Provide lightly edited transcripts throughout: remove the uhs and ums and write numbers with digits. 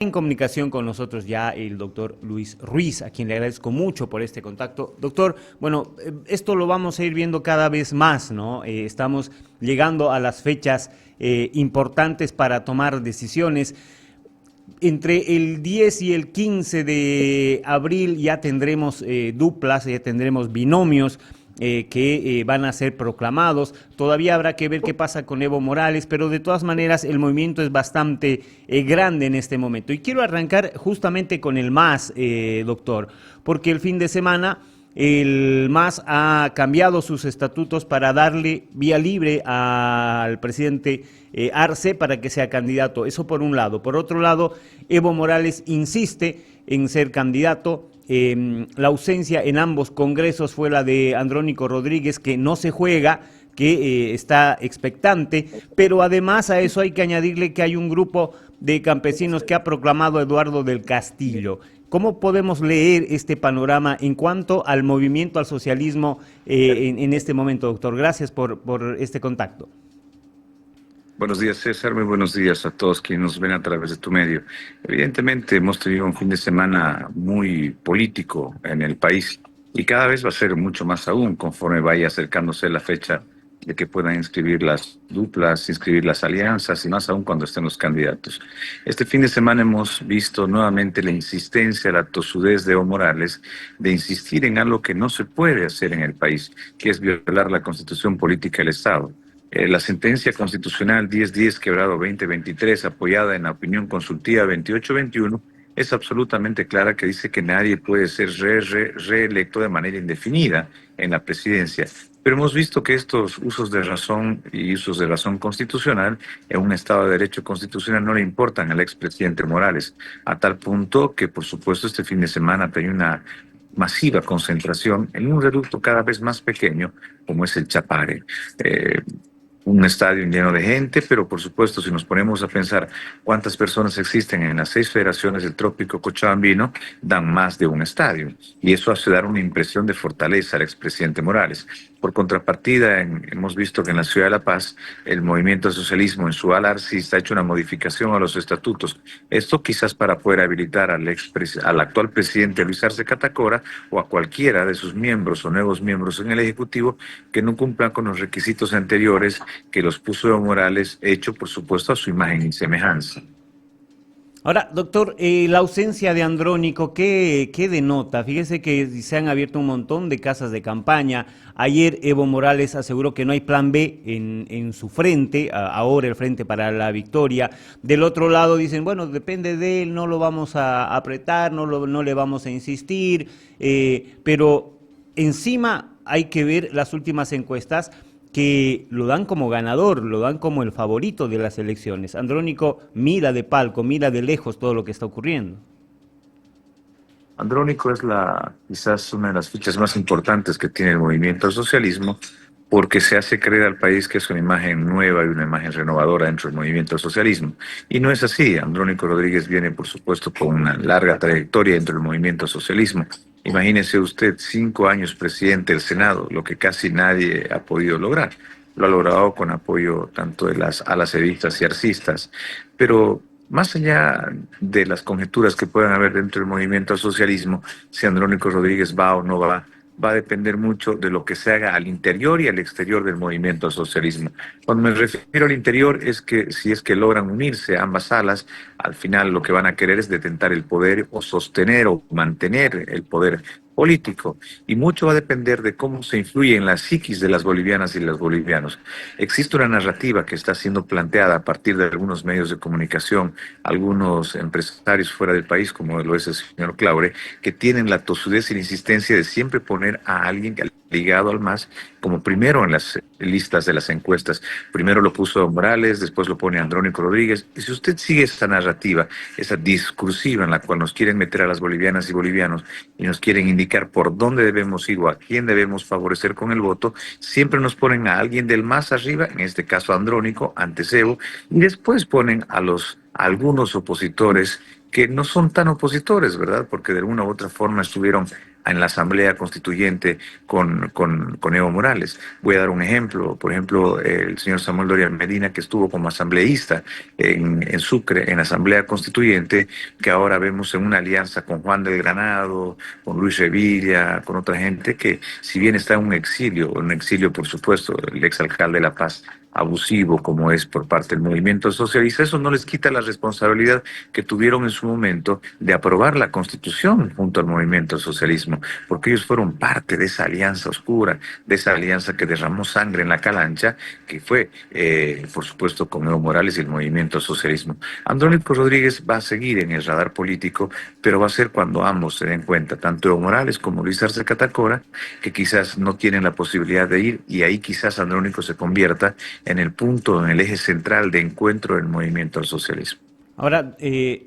En comunicación con nosotros ya el doctor Luis Ruiz, a quien le agradezco mucho por este contacto. Doctor, bueno, esto lo vamos a ir viendo cada vez más, ¿no? Estamos llegando a las fechas importantes para tomar decisiones. Entre el 10 y el 15 de abril ya tendremos duplas, ya tendremos binomios que van a ser proclamados. Todavía habrá que ver qué pasa con Evo Morales, pero de todas maneras el movimiento es bastante grande en este momento. Y quiero arrancar justamente con el MAS, doctor, porque el fin de semana el MAS ha cambiado sus estatutos para darle vía libre al presidente Arce para que sea candidato. Eso por un lado. Por otro lado, Evo Morales insiste en ser candidato. La ausencia en ambos congresos fue la de Andrónico Rodríguez, que no se juega, que está expectante, pero además a eso hay que añadirle que hay un grupo de campesinos que ha proclamado a Eduardo del Castillo. ¿Cómo podemos leer este panorama en cuanto al movimiento al socialismo en este momento, doctor? Gracias por este contacto. Buenos días, César. Muy buenos días a todos quienes nos ven a través de tu medio. Evidentemente, hemos tenido un fin de semana muy político en el país y cada vez va a ser mucho más aún conforme vaya acercándose la fecha de que puedan inscribir las duplas, inscribir las alianzas y más aún cuando estén los candidatos. Este fin de semana hemos visto nuevamente la insistencia, la tosudez de Evo Morales de insistir en algo que no se puede hacer en el país, que es violar la Constitución Política del Estado. La sentencia constitucional 1010/2023, apoyada en la opinión consultiva 2821, es absolutamente clara, que dice que nadie puede ser reelecto de manera indefinida en la presidencia. Pero hemos visto que estos usos de razón y usos de razón constitucional en un Estado de Derecho constitucional no le importan al expresidente Morales, a tal punto que, por supuesto, este fin de semana tenía una masiva concentración en un reducto cada vez más pequeño, como es el Chapare. Un estadio lleno de gente, pero por supuesto, si nos ponemos a pensar cuántas personas existen en las 6 federaciones del trópico cochabambino, dan más de un estadio. Y eso hace dar una impresión de fortaleza al expresidente Morales. Por contrapartida, hemos visto que en la ciudad de La Paz, el movimiento al socialismo en su ala arcista ha hecho una modificación a los estatutos. Esto quizás para poder habilitar al actual presidente Luis Arce Catacora o a cualquiera de sus miembros o nuevos miembros en el Ejecutivo que no cumplan con los requisitos anteriores que los puso Evo Morales, hecho por supuesto a su imagen y semejanza. Ahora, doctor, la ausencia de Andrónico, ¿qué denota? Fíjese que se han abierto un montón de casas de campaña. Ayer Evo Morales aseguró que no hay plan B en su frente, ahora el Frente para la Victoria. Del otro lado dicen, bueno, depende de él, no lo vamos a apretar, no le vamos a insistir, pero encima hay que ver las últimas encuestas que lo dan como ganador, lo dan como el favorito de las elecciones. Andrónico mira de palco, mira de lejos todo lo que está ocurriendo. Andrónico es quizás una de las fichas más importantes que tiene el movimiento al socialismo, porque se hace creer al país que es una imagen nueva y una imagen renovadora dentro del movimiento al socialismo. Y no es así. Andrónico Rodríguez viene, por supuesto, con una larga trayectoria dentro del movimiento al socialismo. Imagínese usted, 5 años presidente del Senado, lo que casi nadie ha podido lograr. Lo ha logrado con apoyo tanto de las alas evistas y arcistas. Pero más allá de las conjeturas que puedan haber dentro del movimiento al socialismo, si Andrónico Rodríguez va o no va a depender mucho de lo que se haga al interior y al exterior del movimiento al socialismo. Cuando me refiero al interior es que si es que logran unirse ambas alas, al final lo que van a querer es detentar el poder o sostener o mantener el poder político, y mucho va a depender de cómo se influye en la psiquis de las bolivianas y los bolivianos. Existe una narrativa que está siendo planteada a partir de algunos medios de comunicación, algunos empresarios fuera del país, como lo es el señor Claure, que tienen la tosudez y la insistencia de siempre poner a alguien ligado al MAS como primero en las listas de las encuestas. Primero lo puso Morales, después lo pone Andrónico Rodríguez. Y si usted sigue esa narrativa, esa discursiva en la cual nos quieren meter a las bolivianas y bolivianos y nos quieren indicar por dónde debemos ir o a quién debemos favorecer con el voto, siempre nos ponen a alguien del más arriba, en este caso Andrónico, antes Evo, y después ponen a algunos opositores que no son tan opositores, ¿verdad? Porque de alguna u otra forma estuvieron en la Asamblea Constituyente con Evo Morales. Voy a dar un ejemplo. Por ejemplo, el señor Samuel Doria Medina, que estuvo como asambleísta en Sucre, en la Asamblea Constituyente, que ahora vemos en una alianza con Juan del Granado, con Luis Revilla, con otra gente que, si bien está en un exilio, por supuesto, el exalcalde de La Paz, abusivo como es por parte del movimiento socialista, eso no les quita la responsabilidad que tuvieron en su momento de aprobar la Constitución junto al movimiento socialismo, porque ellos fueron parte de esa alianza oscura, de esa alianza que derramó sangre en la calancha, que fue, por supuesto, con Evo Morales y el movimiento socialismo. Andrónico Rodríguez va a seguir en el radar político, pero va a ser cuando ambos se den cuenta, tanto Evo Morales como Luis Arce Catacora, que quizás no tienen la posibilidad de ir, y ahí quizás Andrónico se convierta en el punto, en el eje central de encuentro del movimiento al socialismo. Ahora,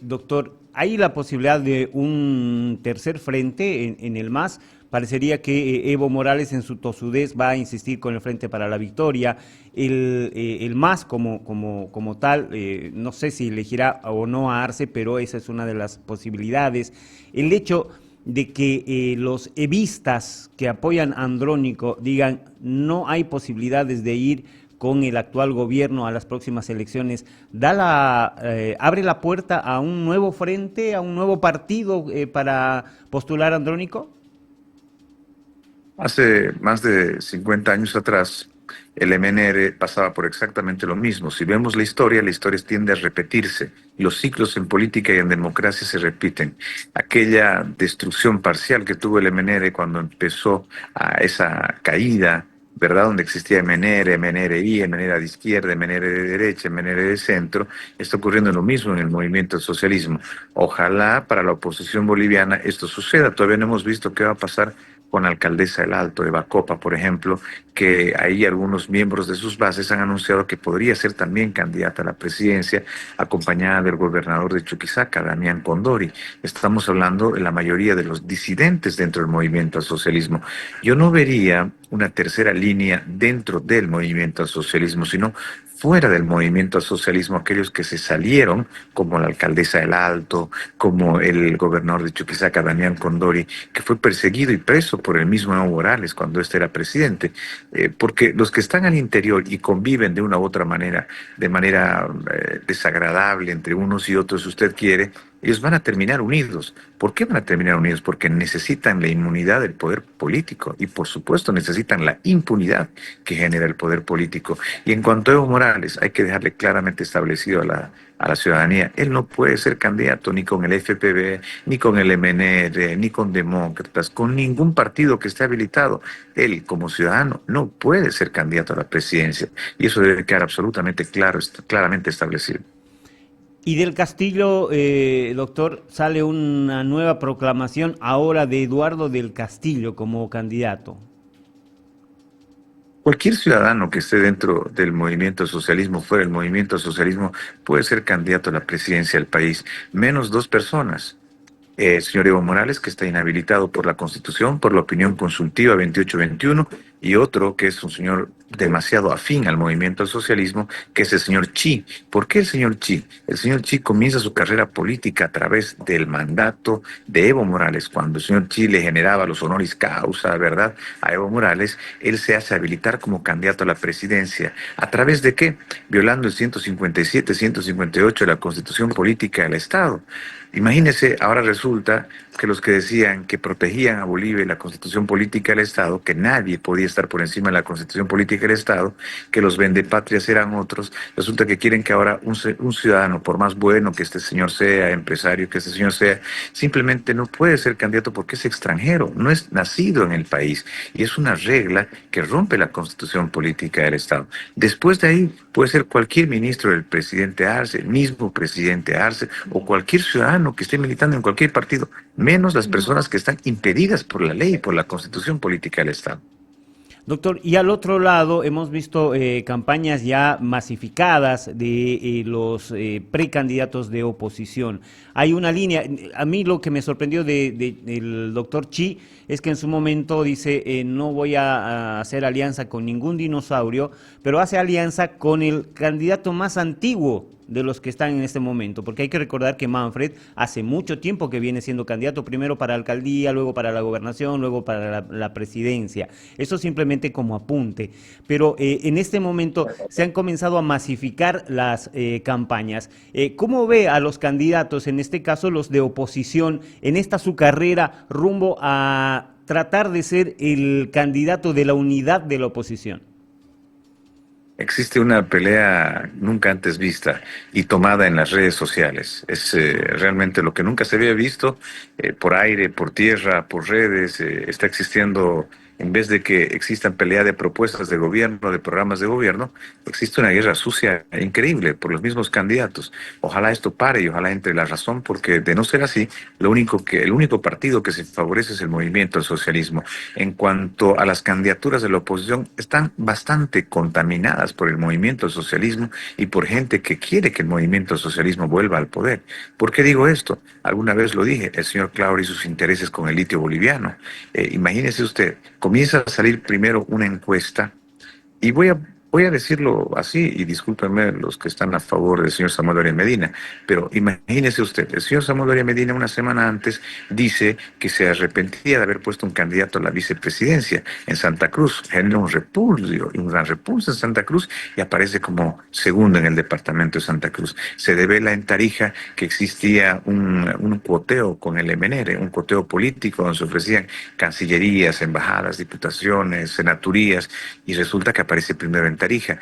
doctor, ¿hay la posibilidad de un tercer frente en el MAS? Parecería que Evo Morales en su tosudez va a insistir con el Frente para la Victoria. El MAS como tal, no sé si elegirá o no a Arce, pero esa es una de las posibilidades. El hecho de que los evistas que apoyan a Andrónico digan no hay posibilidades de ir con el actual gobierno a las próximas elecciones, abre la puerta a un nuevo frente, a un nuevo partido para postular a Andrónico? Hace más de 50 años atrás, el MNR pasaba por exactamente lo mismo. Si vemos la historia tiende a repetirse. Los ciclos en política y en democracia se repiten. Aquella destrucción parcial que tuvo el MNR cuando empezó a esa caída, ¿verdad? Donde existía MNR, MNRI, MNR de izquierda, MNR de derecha, MNR de centro, está ocurriendo lo mismo en el movimiento del socialismo. Ojalá para la oposición boliviana esto suceda. Todavía no hemos visto qué va a pasar con la alcaldesa del Alto, Eva Copa, por ejemplo, que ahí algunos miembros de sus bases han anunciado que podría ser también candidata a la presidencia, acompañada del gobernador de Chuquisaca, Damián Condori. Estamos hablando de la mayoría de los disidentes dentro del movimiento al socialismo. Yo no vería una tercera línea dentro del movimiento al socialismo, sino fuera del movimiento al socialismo, aquellos que se salieron, como la alcaldesa del Alto, como el gobernador de Chuquisaca, Damián Condori, que fue perseguido y preso por el mismo Evo Morales cuando este era presidente, porque los que están al interior y conviven de una u otra manera, de manera desagradable entre unos y otros, si usted quiere, ellos van a terminar unidos. ¿Por qué van a terminar unidos? Porque necesitan la inmunidad del poder político y, por supuesto, necesitan la impunidad que genera el poder político. Y en cuanto a Evo Morales, hay que dejarle claramente establecido a la ciudadanía, él no puede ser candidato ni con el FPV, ni con el MNR, ni con demócratas, con ningún partido que esté habilitado. Él, como ciudadano, no puede ser candidato a la presidencia. Y eso debe quedar absolutamente claro, claramente establecido. Y del Castillo, doctor, sale una nueva proclamación ahora de Eduardo del Castillo como candidato. Cualquier ciudadano que esté dentro del movimiento socialismo, fuera del movimiento socialismo, puede ser candidato a la presidencia del país, menos dos personas. El señor Evo Morales, que está inhabilitado por la Constitución, por la opinión consultiva 2821, y otro que es un señor demasiado afín al movimiento al socialismo, que es el señor Chi. ¿Por qué el señor Chi? El señor Chi comienza su carrera política a través del mandato de Evo Morales. Cuando el señor Chi le generaba los honoris causa, ¿verdad?, a Evo Morales, él se hace habilitar como candidato a la presidencia. ¿A través de qué? Violando el 157, 158 de la Constitución Política del Estado. Imagínese, ahora resulta que los que decían que protegían a Bolivia y la Constitución Política del Estado, que nadie podía estar por encima de la Constitución Política del Estado, que los vendepatrias eran otros, resulta que quieren que ahora un ciudadano, por más bueno que este señor sea, empresario que este señor sea, simplemente no puede ser candidato porque es extranjero, no es nacido en el país. Y es una regla que rompe la Constitución Política del Estado. Después de ahí puede ser cualquier ministro del presidente Arce, el mismo presidente Arce, o cualquier ciudadano que esté militando en cualquier partido, menos las personas que están impedidas por la ley y por la Constitución Política del Estado. Doctor, y al otro lado hemos visto campañas ya masificadas de los precandidatos de oposición. Hay una línea, a mí lo que me sorprendió del doctor Chi es que en su momento dice no voy a hacer alianza con ningún dinosaurio, pero hace alianza con el candidato más antiguo de los que están en este momento, porque hay que recordar que Manfred hace mucho tiempo que viene siendo candidato, primero para la alcaldía, luego para la gobernación, luego para la presidencia. Eso simplemente como apunte. Pero en este momento se han comenzado a masificar las campañas. ¿Cómo ve a los candidatos, en este caso los de oposición, en esta su carrera rumbo a tratar de ser el candidato de la unidad de la oposición? Existe una pelea nunca antes vista y tomada en las redes sociales. Es realmente lo que nunca se había visto por aire, por tierra, por redes. Está existiendo, en vez de que existan pelea de propuestas de gobierno, de programas de gobierno, existe una guerra sucia e increíble por los mismos candidatos. Ojalá esto pare y ojalá entre la razón, porque de no ser así, el único partido que se favorece es el movimiento al socialismo. En cuanto a las candidaturas de la oposición, están bastante contaminadas por el movimiento al socialismo y por gente que quiere que el movimiento al socialismo vuelva al poder. ¿Por qué digo esto? Alguna vez lo dije, el señor Claudio y sus intereses con el litio boliviano. Imagínese usted, comienza a salir primero una encuesta y voy a decirlo así, y discúlpenme los que están a favor del señor Samuel Doria Medina, pero imagínese usted, el señor Samuel Doria Medina una semana antes dice que se arrepentía de haber puesto un candidato a la vicepresidencia en Santa Cruz, genera un repulso, un gran repulso en Santa Cruz y aparece como segundo en el departamento de Santa Cruz. Se devela en Tarija que existía un cuoteo con el MNR, un cuoteo político donde se ofrecían cancillerías, embajadas, diputaciones, senaturías, y resulta que aparece primero en Tarija.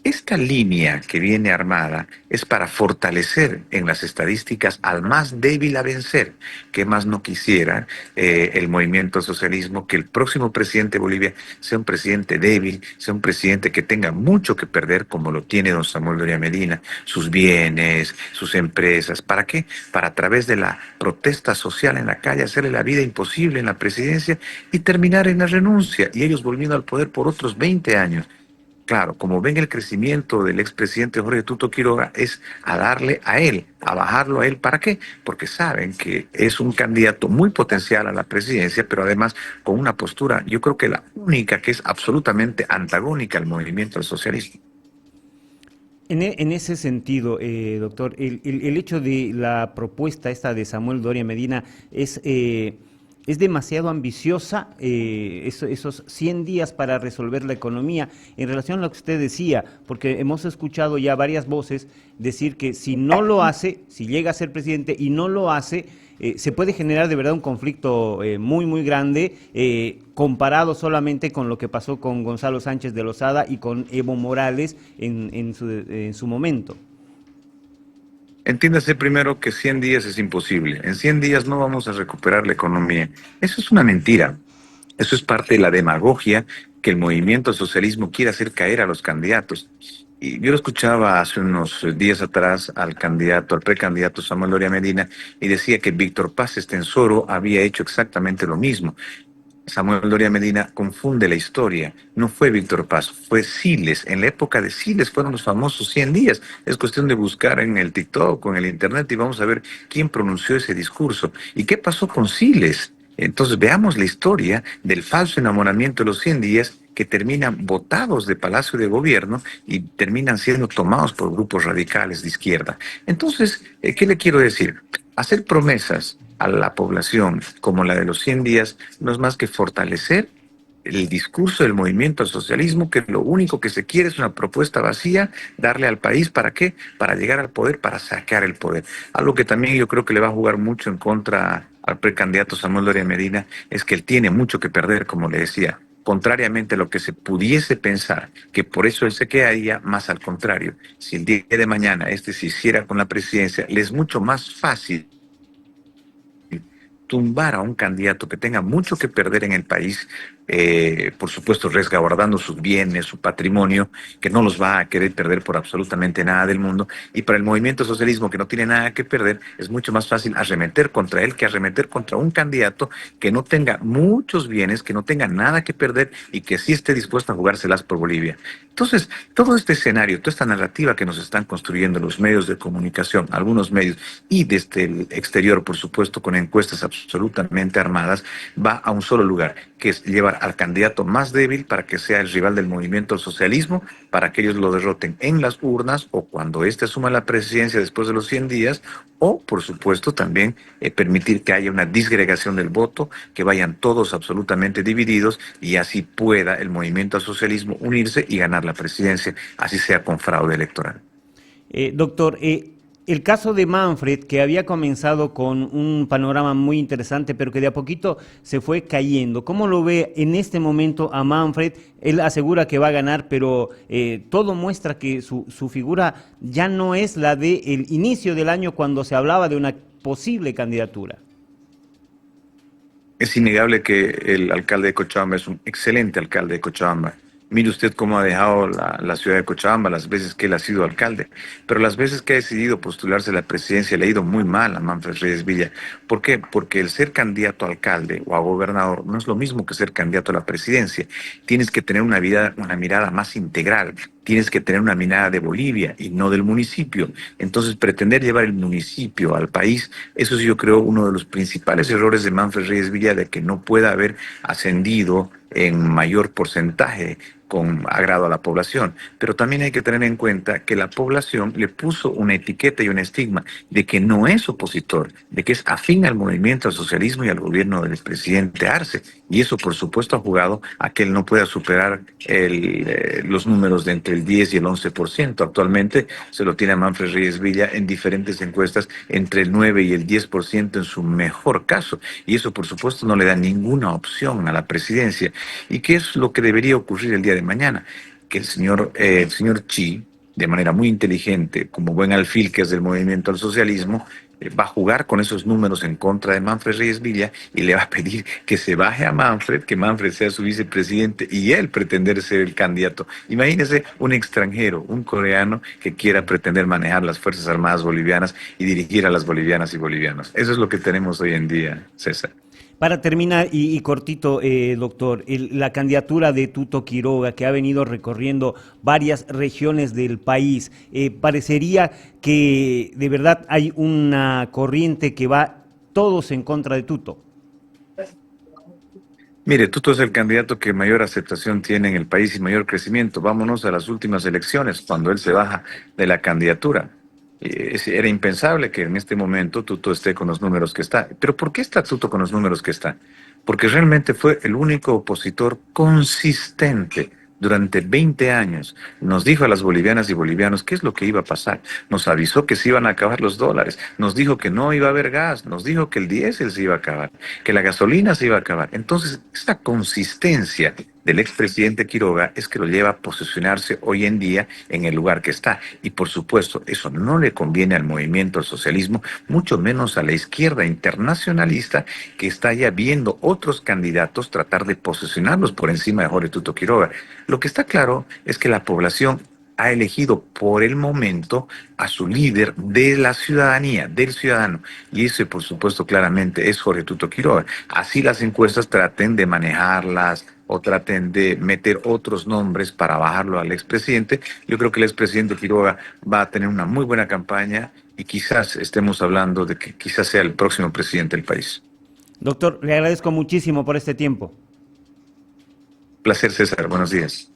Esta línea que viene armada es para fortalecer en las estadísticas al más débil a vencer. ¿Qué más no quisiera el movimiento socialismo? Que el próximo presidente de Bolivia sea un presidente débil, sea un presidente que tenga mucho que perder, como lo tiene don Samuel Doria Medina, sus bienes, sus empresas. ¿Para qué? Para a través de la protesta social en la calle hacerle la vida imposible en la presidencia y terminar en la renuncia y ellos volviendo al poder por otros 20 años. Claro, como ven el crecimiento del expresidente Jorge Tuto Quiroga es a darle a él, a bajarlo a él. ¿Para qué? Porque saben que es un candidato muy potencial a la presidencia, pero además con una postura, yo creo que la única que es absolutamente antagónica al movimiento del socialismo. En ese sentido, doctor, el hecho de la propuesta esta de Samuel Doria Medina es demasiado ambiciosa, esos 100 días para resolver la economía, en relación a lo que usted decía, porque hemos escuchado ya varias voces decir que si no lo hace, si llega a ser presidente y no lo hace, se puede generar de verdad un conflicto muy, muy grande, comparado solamente con lo que pasó con Gonzalo Sánchez de Lozada y con Evo Morales en su momento. Entiéndase primero que 100 días es imposible. En 100 días no vamos a recuperar la economía. Eso es una mentira. Eso es parte de la demagogia que el movimiento socialismo quiere hacer caer a los candidatos. Y yo lo escuchaba hace unos días atrás al candidato, al precandidato Samuel Doria Medina, y decía que Víctor Paz Estenssoro había hecho exactamente lo mismo. Samuel Doria Medina confunde la historia. No fue Víctor Paz, fue Siles. En la época de Siles fueron los famosos 100 días. Es cuestión de buscar en el TikTok o en el Internet y vamos a ver quién pronunció ese discurso. ¿Y qué pasó con Siles? Entonces veamos la historia del falso enamoramiento de los 100 días que terminan botados de Palacio de Gobierno y terminan siendo tomados por grupos radicales de izquierda. Entonces, ¿qué le quiero decir? Hacer promesas a la población como la de los 100 días no es más que fortalecer el discurso del movimiento al socialismo, que lo único que se quiere es una propuesta vacía, darle al país, ¿para qué? Para llegar al poder, para sacar el poder. Algo que también yo creo que le va a jugar mucho en contra al precandidato Samuel Doria Medina es que él tiene mucho que perder, como le decía. Contrariamente a lo que se pudiese pensar, que por eso él se quedaría, más al contrario. Si el día de mañana se hiciera con la presidencia, le es mucho más fácil tumbar a un candidato que tenga mucho que perder en el país, por supuesto resguardando sus bienes, su patrimonio, que no los va a querer perder por absolutamente nada del mundo. Y para el movimiento socialismo, que no tiene nada que perder, es mucho más fácil arremeter contra él que arremeter contra un candidato que no tenga muchos bienes, que no tenga nada que perder y que sí esté dispuesto a jugárselas por Bolivia. Entonces, todo este escenario, toda esta narrativa que nos están construyendo los medios de comunicación, algunos medios, y desde el exterior, por supuesto, con encuestas absolutamente armadas, va a un solo lugar. que es llevar al candidato más débil para que sea el rival del movimiento al socialismo, para que ellos lo derroten en las urnas o cuando éste asuma la presidencia después de los 100 días, o por supuesto también permitir que haya una disgregación del voto, que vayan todos absolutamente divididos y así pueda el movimiento al socialismo unirse y ganar la presidencia, así sea con fraude electoral. Doctor, el caso de Manfred, que había comenzado con un panorama muy interesante, pero que de a poquito se fue cayendo. ¿Cómo lo ve en este momento a Manfred? Él asegura que va a ganar, pero todo muestra que su figura ya no es la del inicio del año cuando se hablaba de una posible candidatura. Es innegable que el alcalde de Cochabamba es un excelente alcalde de Cochabamba. Mire usted cómo ha dejado la ciudad de Cochabamba las veces que él ha sido alcalde. Pero las veces que ha decidido postularse a la presidencia le ha ido muy mal a Manfred Reyes Villa. ¿Por qué? Porque el ser candidato a alcalde o a gobernador no es lo mismo que ser candidato a la presidencia. Tienes que tener una mirada más integral. Tienes que tener una mirada de Bolivia y no del municipio. Entonces, pretender llevar el municipio al país, eso es, yo creo, uno de los principales errores de Manfred Reyes Villa, de que no pueda haber ascendido en mayor porcentaje con agrado a la población. Pero también hay que tener en cuenta que la población le puso una etiqueta y un estigma de que no es opositor, de que es afín al movimiento, al socialismo y al gobierno del expresidente Arce. Y eso, por supuesto, ha jugado a que él no pueda superar los números de entre el 10 y el 11%. Actualmente se lo tiene a Manfred Reyes Villa en diferentes encuestas entre el 9 y el 10% en su mejor caso. Y eso, por supuesto, no le da ninguna opción a la presidencia. ¿Y qué es lo que debería ocurrir el día de mañana? Que el señor Chi, de manera muy inteligente, como buen alfil que es del movimiento al socialismo, va a jugar con esos números en contra de Manfred Reyes Villa y le va a pedir que se baje a Manfred, que Manfred sea su vicepresidente y él pretender ser el candidato. Imagínese un extranjero, un coreano que quiera pretender manejar las Fuerzas Armadas bolivianas y dirigir a las bolivianas y bolivianos. Eso es lo que tenemos hoy en día, César. Para terminar, y cortito, doctor, la candidatura de Tuto Quiroga, que ha venido recorriendo varias regiones del país, parecería que de verdad hay una corriente que va todos en contra de Tuto. Mire, Tuto es el candidato que mayor aceptación tiene en el país y mayor crecimiento. Vámonos a las últimas elecciones, cuando él se baja de la candidatura. Era impensable que en este momento Tuto esté con los números que está. Pero ¿por qué está Tuto con los números que está? Porque realmente fue el único opositor consistente durante 20 años. Nos dijo a las bolivianas y bolivianos qué es lo que iba a pasar. Nos avisó que se iban a acabar los dólares. Nos dijo que no iba a haber gas. Nos dijo que el diésel se iba a acabar, que la gasolina se iba a acabar. Entonces, esta consistencia del expresidente Quiroga es que lo lleva a posicionarse hoy en día en el lugar que está. Y por supuesto, eso no le conviene al movimiento, al socialismo, mucho menos a la izquierda internacionalista, que está ya viendo otros candidatos tratar de posicionarlos por encima de Jorge Tuto Quiroga. Lo que está claro es que la población ha elegido por el momento a su líder de la ciudadanía, del ciudadano. Y ese, por supuesto, claramente es Jorge Tuto Quiroga. Así las encuestas traten de manejarlas o traten de meter otros nombres para bajarlo al expresidente. Yo creo que el expresidente Quiroga va a tener una muy buena campaña y quizás estemos hablando de que quizás sea el próximo presidente del país. Doctor, le agradezco muchísimo por este tiempo. Placer, César. Buenos días.